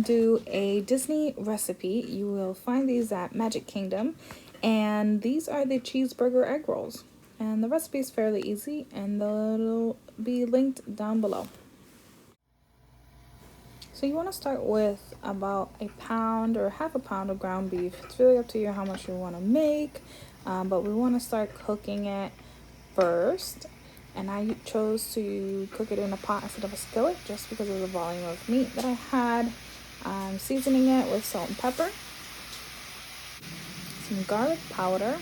do a Disney recipe. You will find these at Magic Kingdom, and these are the cheeseburger egg rolls. And the recipe is fairly easy, and it'll be linked down below. So you want to start with about a pound or half a pound of ground beef. It's really up to you how much you want to make, but we want to start cooking it first. And I chose to cook it in a pot instead of a skillet just because of the volume of meat that I had. I'm seasoning it with salt and pepper, some garlic powder,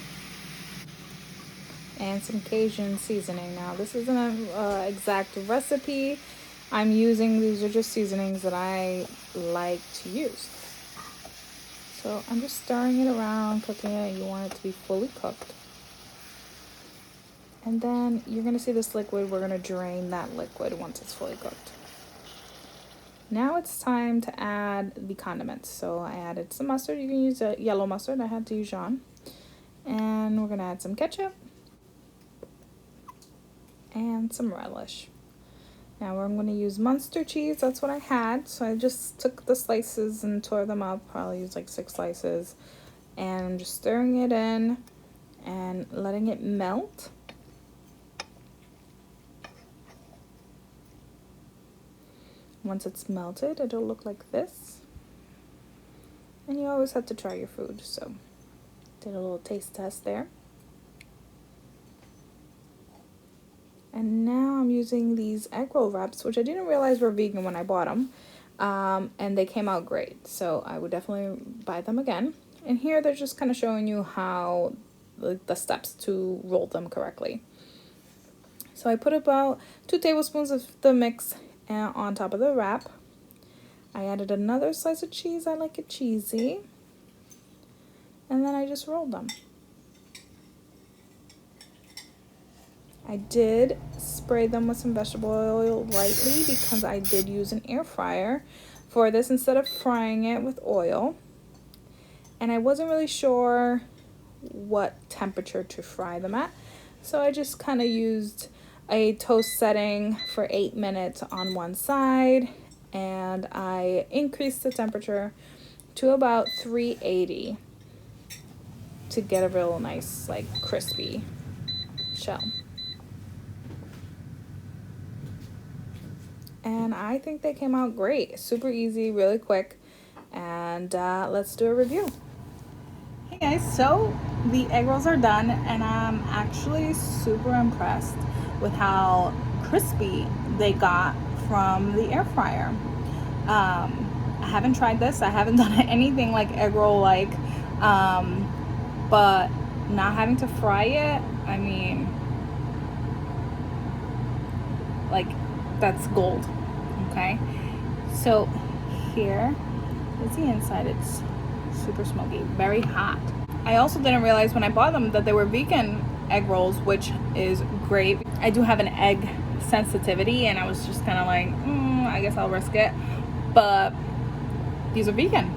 and some Cajun seasoning. Now this isn't an exact recipe I'm using. These are just seasonings that I like to use. So I'm just stirring it around, cooking it. You want it to be fully cooked. And then you're going to see this liquid. We're going to drain that liquid once it's fully cooked. Now it's time to add the condiments. So I added some mustard. You can use a yellow mustard. I had Dijon. And we're going to add some ketchup and some relish. Now I'm going to use Munster cheese. That's what I had. So I just took the slices and tore them up. Probably used like 6 slices. And I'm just stirring it in and letting it melt. Once it's melted, it'll look like this. And you always have to try your food, so did a little taste test there. And now I'm using these egg roll wraps, which I didn't realize were vegan when I bought them. And they came out great, so I would definitely buy them again. And here they're just kind of showing you how the steps to roll them correctly. So I put about 2 tablespoons of the mix on top of the wrap. I added another slice of cheese. I like it cheesy. And then I just rolled them. I did spray them with some vegetable oil lightly because I did use an air fryer for this instead of frying it with oil. And I wasn't really sure what temperature to fry them at. So I just kind of used a toast setting for 8 minutes on one side, and I increased the temperature to about 380 to get a real nice, like, crispy shell. And I think they came out great. Super easy, really quick. And let's do a review. Hey guys, so the egg rolls are done, and I'm actually super impressed with how crispy they got from the air fryer. I haven't tried this. I haven't done anything like egg roll like, but not having to fry it, I mean, like, that's gold. Okay, so here is the inside. It's super smoky, very hot. I also didn't realize when I bought them that they were vegan egg rolls, which is great. I do have an egg sensitivity, and I was just kind of like, I guess I'll risk it. But these are vegan,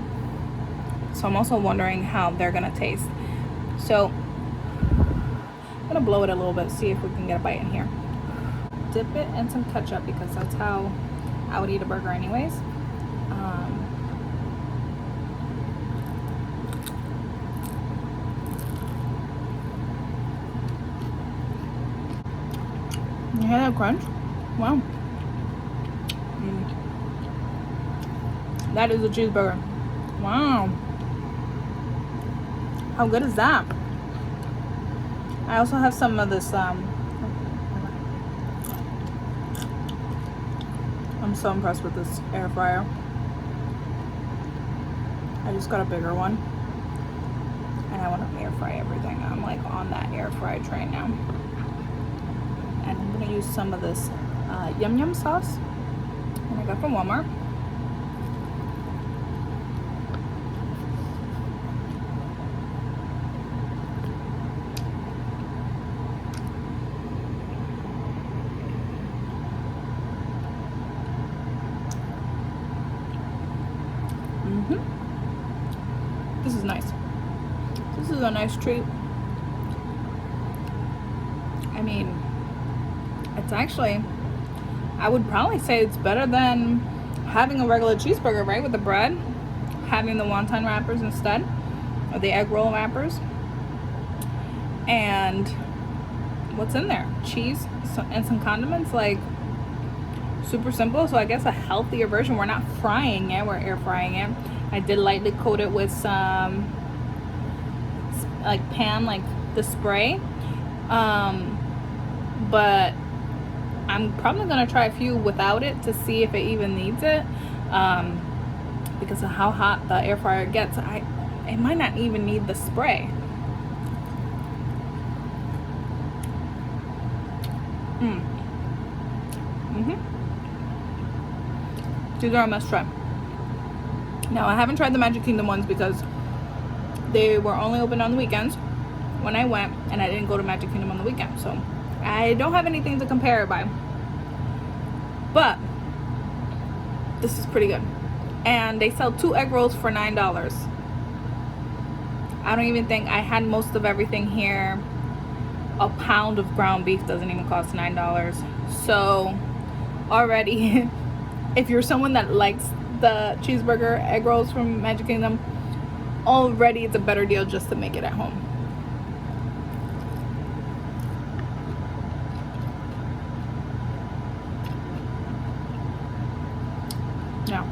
so I'm also wondering how they're gonna taste. So I'm gonna blow it a little bit, see if we can get a bite in here. Dip it in some ketchup because that's how I would eat a burger anyways. You hear that crunch? Wow. That is a cheeseburger. Wow. How good is that? I also have some of this, I'm so impressed with this air fryer. I just got a bigger one, and I want to air fry everything. I'm like on that air fry train now. And I'm gonna use some of this yum yum sauce that I got from Walmart. This is nice. This is a nice treat. I mean, it's actually, I would probably say it's better than having a regular cheeseburger, right, with the bread, having the wonton wrappers instead, or the egg roll wrappers, and what's in there? Cheese and some condiments, like super simple. So I guess a healthier version. We're not frying it, we're air frying it. I did lightly coat it with some like pan, like the spray, but I'm probably gonna try a few without it to see if it even needs it, because of how hot the air fryer gets. It might not even need the spray. These are a must try. Now, I haven't tried the Magic Kingdom ones because they were only open on the weekends when I went, and I didn't go to Magic Kingdom on the weekend, so I don't have anything to compare it by. But this is pretty good. And they sell 2 egg rolls for $9. I don't even think I had most of everything here. A pound of ground beef doesn't even cost $9. So already, if you're someone that likes the cheeseburger egg rolls from Magic Kingdom, already it's a better deal just to make it at home. Yeah.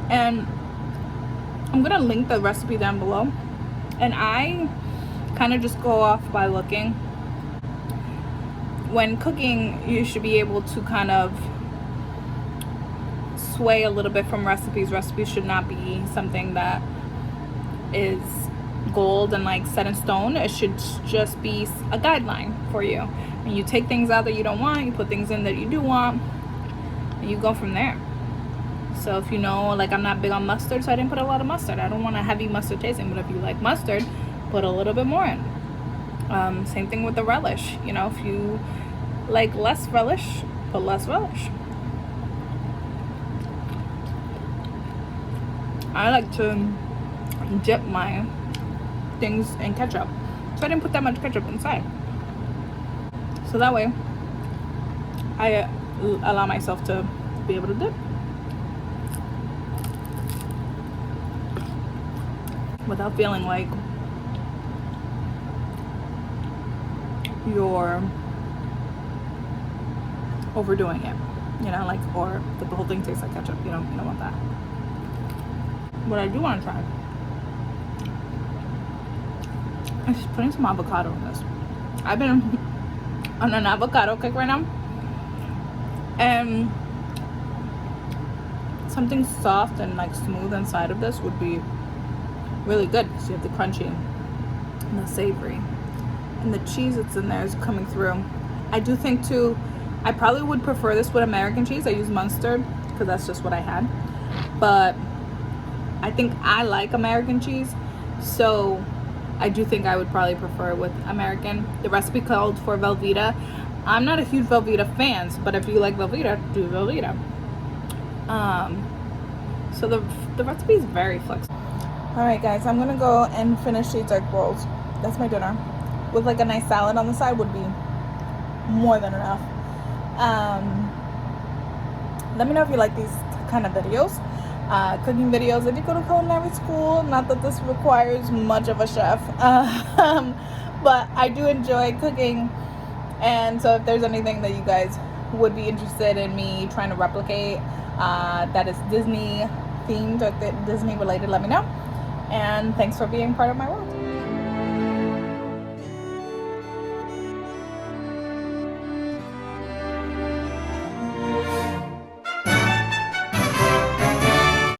And I'm gonna link the recipe down below, and I kind of just go off by looking. When cooking, you should be able to kind of sway a little bit from recipes. Recipes should not be something that is gold and like set in stone. It should just be a guideline for you, and you take things out that you don't want, you put things in that you do want, and you go from there. So if you know, like, I'm not big on mustard, so I didn't put a lot of mustard. I don't want a heavy mustard tasting, but if you like mustard, put a little bit more in. Same thing with the relish. You know, if you like less relish, put less relish. I like to dip my things in ketchup, so I didn't put that much ketchup inside. So that way, I allow myself to be able to dip without feeling like you're overdoing it, you know, like, or that the whole thing tastes like ketchup. You don't want that. What I do want to try is just putting some avocado in this. I've been on an avocado kick right now, and something soft and like smooth inside of this would be really good. So you have the crunchy and the savory, and the cheese that's in there is coming through. I do think too, I probably would prefer this with American cheese. I use mustard because that's just what I had, but I think I like American cheese, so I do think I would probably prefer it with American. The recipe called for Velveeta. I'm not a huge Velveeta fan, but if you like Velveeta, do Velveeta. So the recipe is very flexible. Alright guys, I'm gonna go and finish these egg rolls. That's my dinner. With like a nice salad on the side would be more than enough. Let me know if you like these kind of videos. Cooking videos. If you go to culinary school, not that this requires much of a chef, but I do enjoy cooking, and so if there's anything that you guys would be interested in me trying to replicate that is Disney themed or Disney related, let me know. And thanks for being part of my world.